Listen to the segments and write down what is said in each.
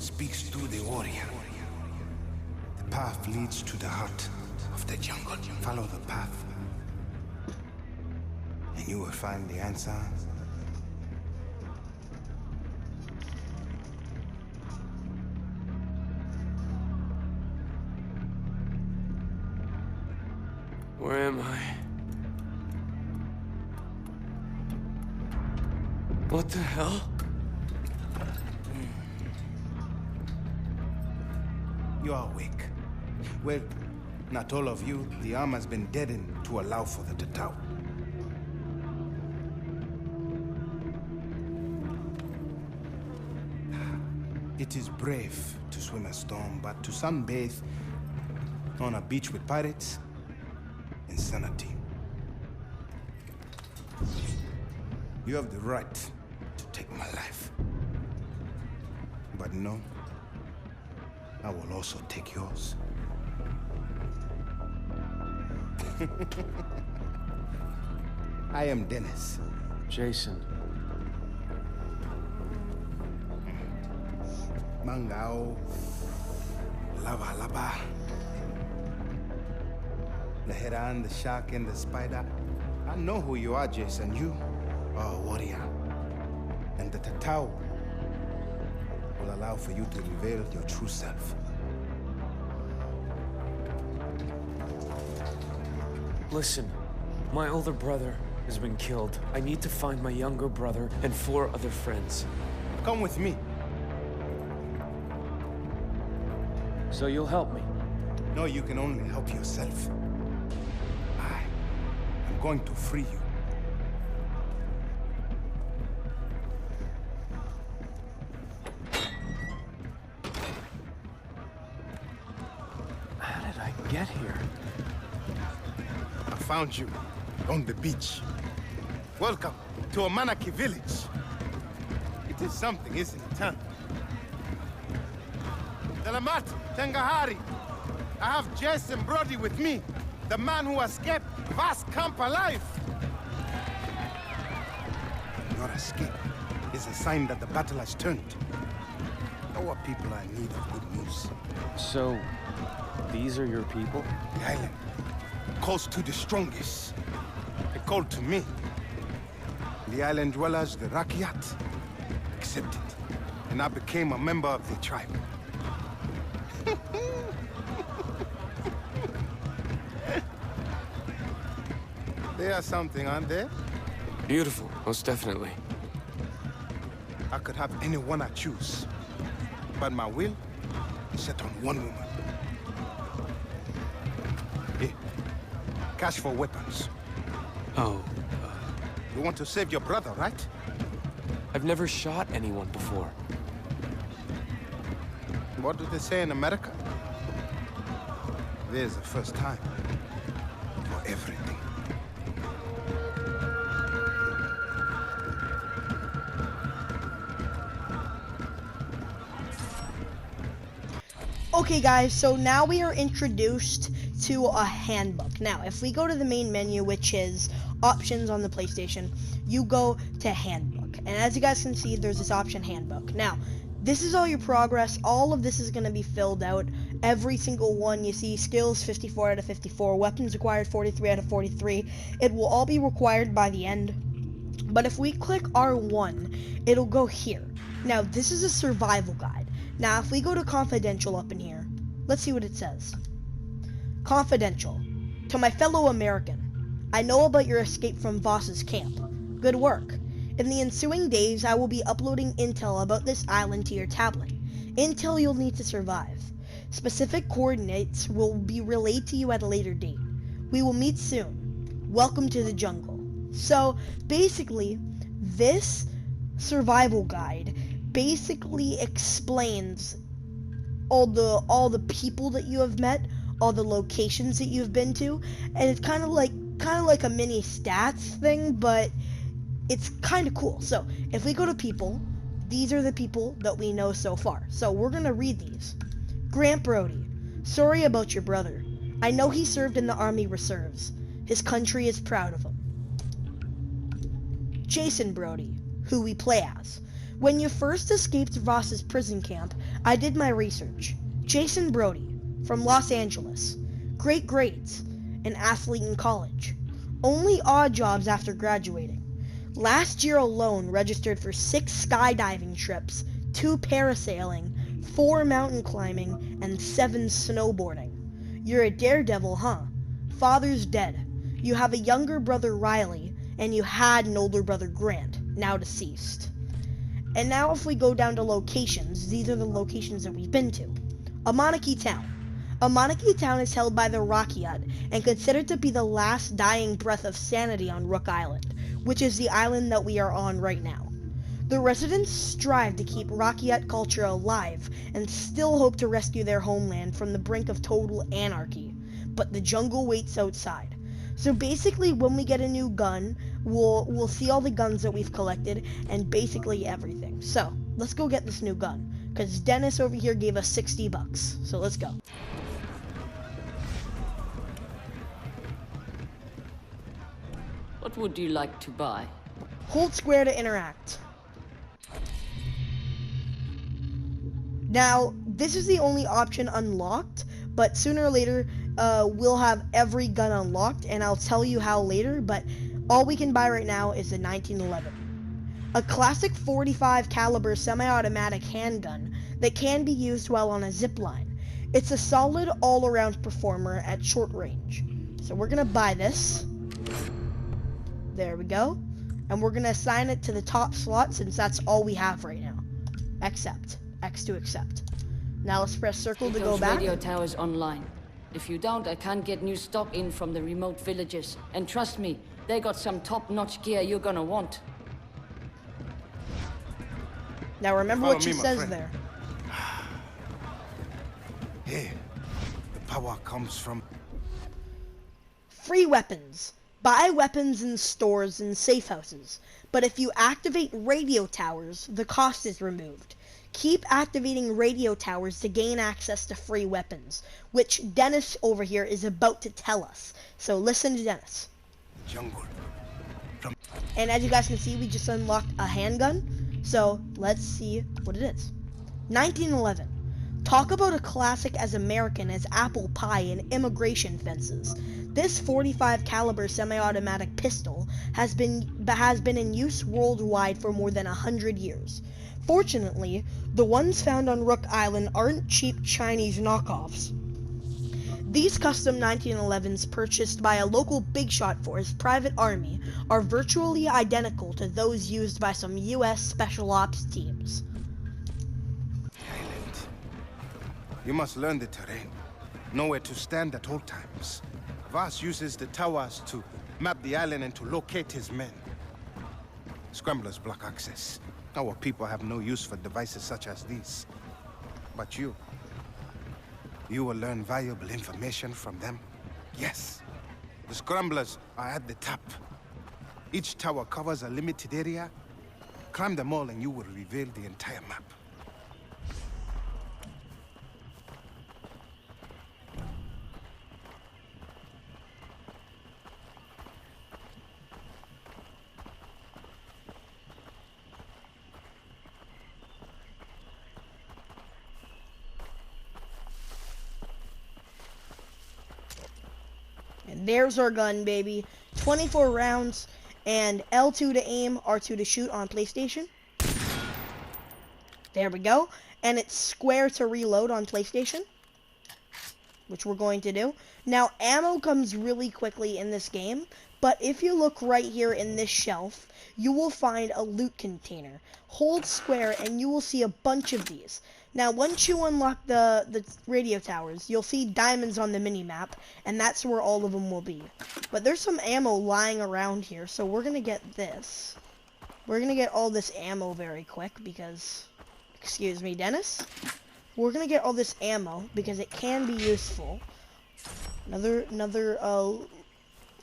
speaks through the warrior. The path leads to the heart of the jungle. Follow the path, and you will find the answer. Where am I? What the hell? You are awake. Well, not all of you. The arm has been deadened to allow for the Tatau. It is brave to swim a storm, but to sunbathe on a beach with pirates, insanity. You have the right to take my life. But no, I will also take yours. I am Dennis. Jason. Mangao. Lava Lava. The heron, the shark, and the spider. I know who you are, Jason. You are a warrior. And the Tatau will allow for you to reveal your true self. Listen, my older brother has been killed. I need to find my younger brother and 4 other friends. Come with me. So you'll help me? No, you can only help yourself. I am going to free you. How did I get here? I found you on the beach. Welcome to Amanaki village. It is something, isn't it, huh? Salamat, Tengahari. I have Jason Brody with me, the man who escaped Vast Camp alive. Your escape is a sign that the battle has turned. Our people are in need of good news. So, these are your people? The island calls to the strongest. They called to me. The island dwellers, the Rakyat, accepted. And I became a member of the tribe. They are something, aren't they? Beautiful, most definitely. I could have anyone I choose. But my will is set on one woman. Here. Cash for weapons. Oh, You want to save your brother, right? I've never shot anyone before. What do they say in America? There's a first time for everything. Okay guys, so now we are introduced to a handbook. Now, if we go to the main menu, which is options on the PlayStation, you go to handbook. And as you guys can see, there's this option handbook. Now, this is all your progress. All of this is going to be filled out. Every single one you see, skills 54 out of 54, weapons required 43 out of 43. It will all be required by the end. But if we click R1, it'll go here. Now, this is a survival guide. Now, if we go to confidential up in here, let's see what it says. Confidential. To my fellow American, I know about your escape from Voss's camp. Good work. In the ensuing days, I will be uploading intel about this island to your tablet. Intel you'll need to survive. Specific coordinates will be relayed to you at a later date. We will meet soon. Welcome to the jungle. So, basically, this survival guide basically explains all the people that you have met, all the locations that you've been to, and it's kind of like a mini stats thing, but it's kind of cool. So if we go to people, these are the people that we know so far. So we're gonna read these. Grant Brody, sorry about your brother. I know he served in the Army Reserves. His country is proud of him. Jason Brody, who we play as. When you first escaped Voss's prison camp, I did my research. Jason Brody, from Los Angeles. Great grades. An athlete in college. Only odd jobs after graduating. Last year alone registered for 6 skydiving trips, 2 parasailing, 4 mountain climbing, and 7 snowboarding. You're a daredevil, huh? Father's dead. You have a younger brother, Riley, and you had an older brother, Grant, now deceased. And now if we go down to locations, these are the locations that we've been to. Amanaki Town. Amanaki Town is held by the Rakyat and considered to be the last dying breath of sanity on Rook Island, which is the island that we are on right now. The residents strive to keep Rakyat culture alive and still hope to rescue their homeland from the brink of total anarchy, but the jungle waits outside. So basically, when we get a new gun, we'll see all the guns that we've collected and basically everything. So let's go get this new gun, because Dennis over here gave us $60. So let's go. What would you like to buy? Hold square to interact. Now, this is the only option unlocked, but sooner or later, we'll have every gun unlocked, and I'll tell you how later, but all we can buy right now is the 1911. A classic 45 caliber semi-automatic handgun that can be used while on a zip line. It's a solid all-around performer at short range. So we're gonna buy this. There we go. And we're gonna assign it to the top slot since that's all we have right now. Accept. X to accept. Now let's press circle to go back. Radio towers online. If you don't, I can't get new stock in from the remote villages. And trust me, they got some top-notch gear you're gonna want. Now remember Follow what she me, my says friend. there. Here, the power comes from... Free weapons. Buy weapons in stores and safe houses. But if you activate radio towers, the cost is removed. Keep activating radio towers to gain access to free weapons, which Dennis over here is about to tell us. So listen to Dennis. jungle. And as you guys can see, we just unlocked a handgun. So let's see what it is. 1911. Talk about a classic as American as apple pie and immigration fences. This 45 caliber semi-automatic pistol has been in use worldwide for more than 100 years. Fortunately, the ones found on Rook Island aren't cheap Chinese knockoffs. These custom 1911s purchased by a local big shot for his private army are virtually identical to those used by some US special ops teams. Island. You must learn the terrain. Know where to stand at all times. Voss uses the towers to map the island and to locate his men. Scramblers block access. Our people have no use for devices such as these. But you will learn valuable information from them. Yes, the scramblers are at the top. Each tower covers a limited area. Climb them all and you will reveal the entire map. And there's our gun, baby. 24 rounds, and L2 to aim, R2 to shoot on PlayStation. There we go. And it's square to reload on PlayStation, which we're going to do. Now, ammo comes really quickly in this game, but if you look right here in this shelf, you will find a loot container. Hold square and you will see a bunch of these. Now, once you unlock the radio towers, you'll see diamonds on the mini-map, and that's where all of them will be. But there's some ammo lying around here, so we're going to get this. We're going to get all this ammo very quick because... Excuse me, Dennis? We're going to get all this ammo because it can be useful. Another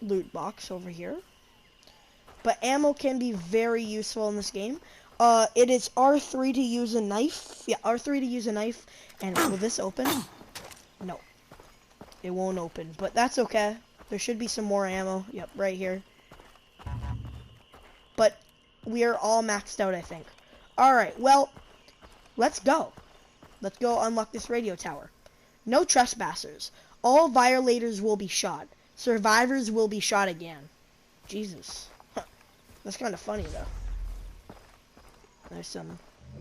loot box over here. But ammo can be very useful in this game. It is R3 to use a knife. Yeah, R3 to use a knife. And will this open? No. It won't open. But that's okay. There should be some more ammo. Yep, right here. But we are all maxed out, I think. Alright, well, let's go. Let's go unlock this radio tower. No trespassers. All violators will be shot. Survivors will be shot again. Jesus. Huh. That's kind of funny, though.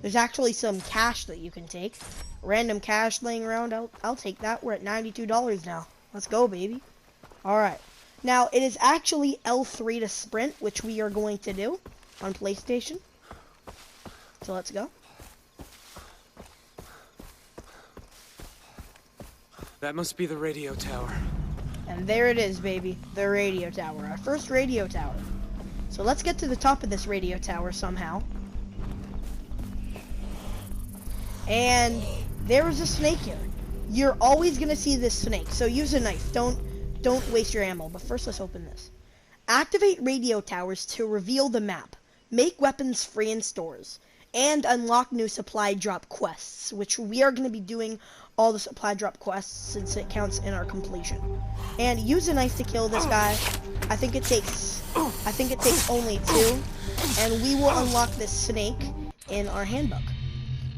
There's actually some cash that you can take. Random cash laying around. I'll take that. We're at $92 now. Let's go, baby. Alright. Now, it is actually L3 to sprint, which we are going to do on PlayStation. So let's go. That must be the radio tower. And there it is, baby. The radio tower. Our first radio tower. So let's get to the top of this radio tower somehow. And there is a snake here. You're always going to see this snake. So use a knife. Don't waste your ammo. But first, let's open this. Activate radio towers to reveal the map. Make weapons free in stores. And unlock new supply drop quests, which we are going to be doing all the supply drop quests since it counts in our completion. And use a knife to kill this guy. I think it takes only 2, and we will unlock this snake in our handbook.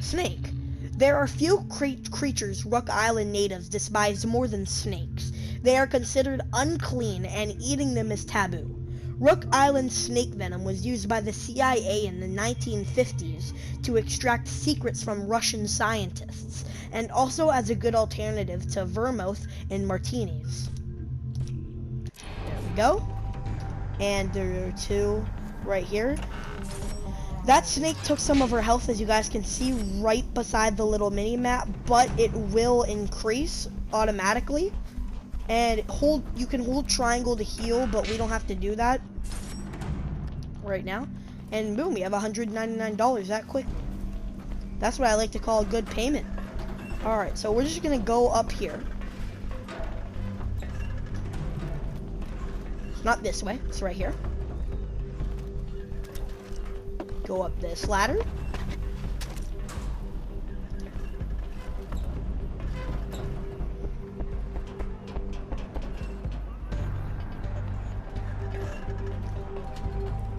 Snake. There are few creatures Rook Island natives despise more than snakes. They are considered unclean, and eating them is taboo. Rook Island snake venom was used by the CIA in the 1950s to extract secrets from Russian scientists, and also as a good alternative to vermouth in martinis. There we go. And there are 2 right here. That snake took some of her health, as you guys can see right beside the little mini-map, but it will increase automatically. And you can hold triangle to heal, but we don't have to do that right now. And boom, we have $199 that quick. That's what I like to call a good payment. Alright, so we're just gonna go up here. It's not this way, it's right here. Go up this ladder.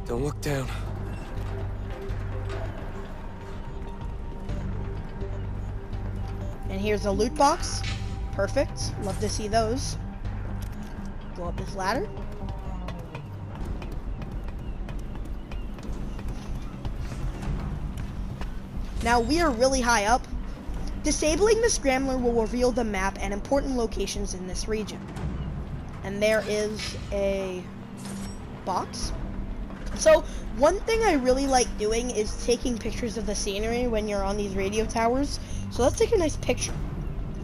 Don't look down. And here's a loot box. Perfect. Love to see those. Go up this ladder. Now we are really high up. Disabling the scrambler will reveal the map and important locations in this region. And there is a box. So one thing I really like doing is taking pictures of the scenery when you're on these radio towers. So let's take a nice picture.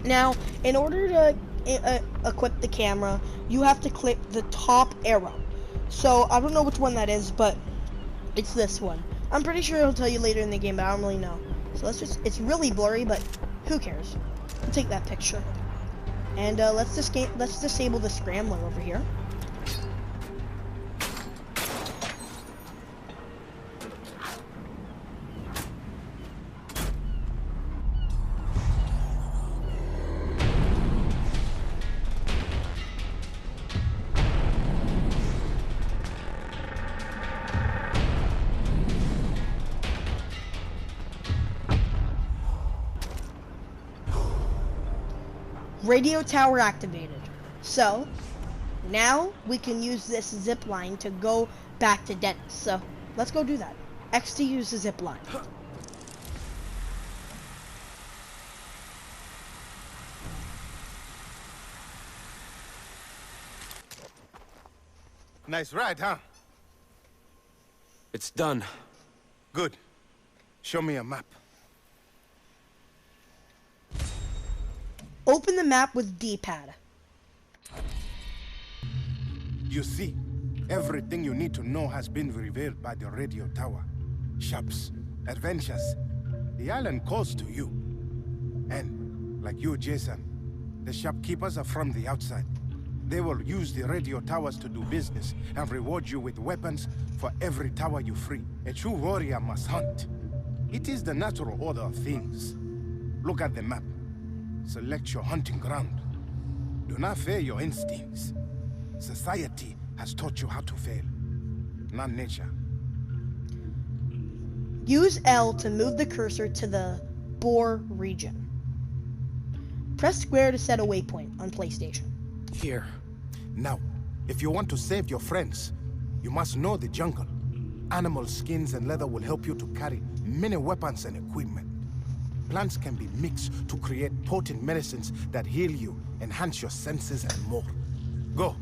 Now, in order to equip the camera, you have to click the top arrow. So I don't know which one that is, but it's this one. I'm pretty sure it'll tell you later in the game, but I don't really know. So it's really blurry, but who cares? We'll take that picture. And let's disable the scrambler over here. Radio tower activated. So now we can use this zip line to go back to Dennis. So let's go do that. X to use the zip line. Nice ride, huh? It's done. Good. Show me a map. Open the map with D-pad. You see, everything you need to know has been revealed by the radio tower. Shops, adventures. The island calls to you. And, like you, Jason, the shopkeepers are from the outside. They will use the radio towers to do business and reward you with weapons for every tower you free. A true warrior must hunt. It is the natural order of things. Look at the map. Select your hunting ground. Do not fear your instincts. Society has taught you how to fail, not nature. Use L to move the cursor to the Boar region. Press square to set a waypoint on PlayStation. Here. Now, if you want to save your friends, you must know the jungle. Animal skins and leather will help you to carry many weapons and equipment. Plants can be mixed to create potent medicines that heal you, enhance your senses, and more. Go.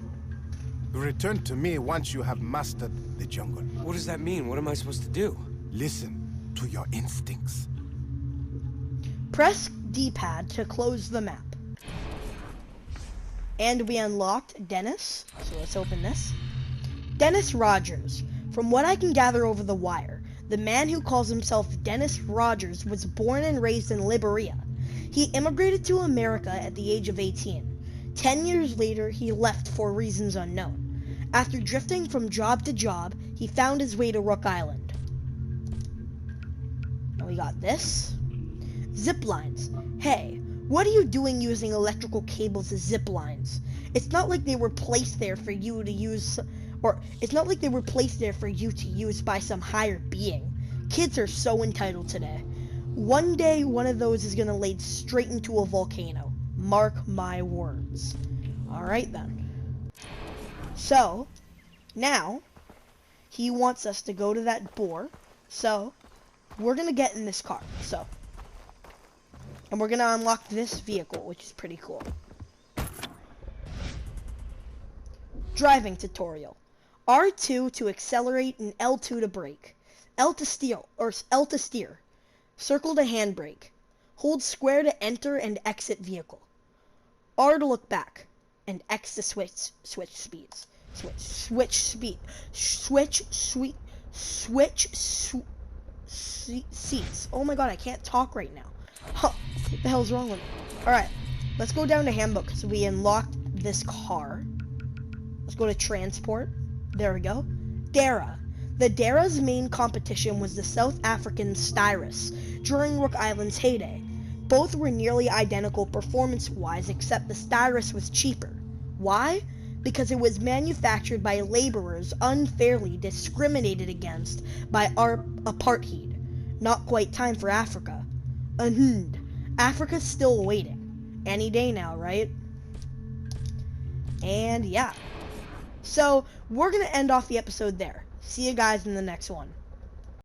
Return to me once you have mastered the jungle. What does that mean? What am I supposed to do? Listen to your instincts. Press D-pad to close the map. And we unlocked Dennis. So let's open this. Dennis Rogers. From what I can gather over the wire, the man who calls himself Dennis Rogers was born and raised in Liberia. He immigrated to America at the age of 18. 10 years later, he left for reasons unknown. After drifting from job to job, he found his way to Rook Island. Now we got this. Zip lines. Hey, what are you doing using electrical cables as zip lines? It's not like they were placed there for you to use, or it's not like they were placed there for you to use by some higher being. Kids are so entitled today. One day, one of those is gonna lead straight into a volcano. Mark my words. Alright then. So, now, he wants us to go to that boar. So, we're gonna get in this car. So, and we're gonna unlock this vehicle, which is pretty cool. Driving tutorial. R2 to accelerate and L2 to brake. L to steer. Circle to handbrake. Hold square to enter and exit vehicle. R to look back. And X to switch speeds. Switch seats. Oh my god, I can't talk right now. Huh, what the hell's wrong with me? Alright, let's go down to handbook. So we unlocked this car. Let's go to transport. There we go. Dara. The Dara's main competition was the South African Styrus during Rook Island's heyday. Both were nearly identical performance-wise, except the Styrus was cheaper. Why? Because it was manufactured by laborers unfairly discriminated against by apartheid. Not quite time for Africa. Africa's still waiting. Any day now, right? And yeah. So, we're going to end off the episode there. See you guys in the next one.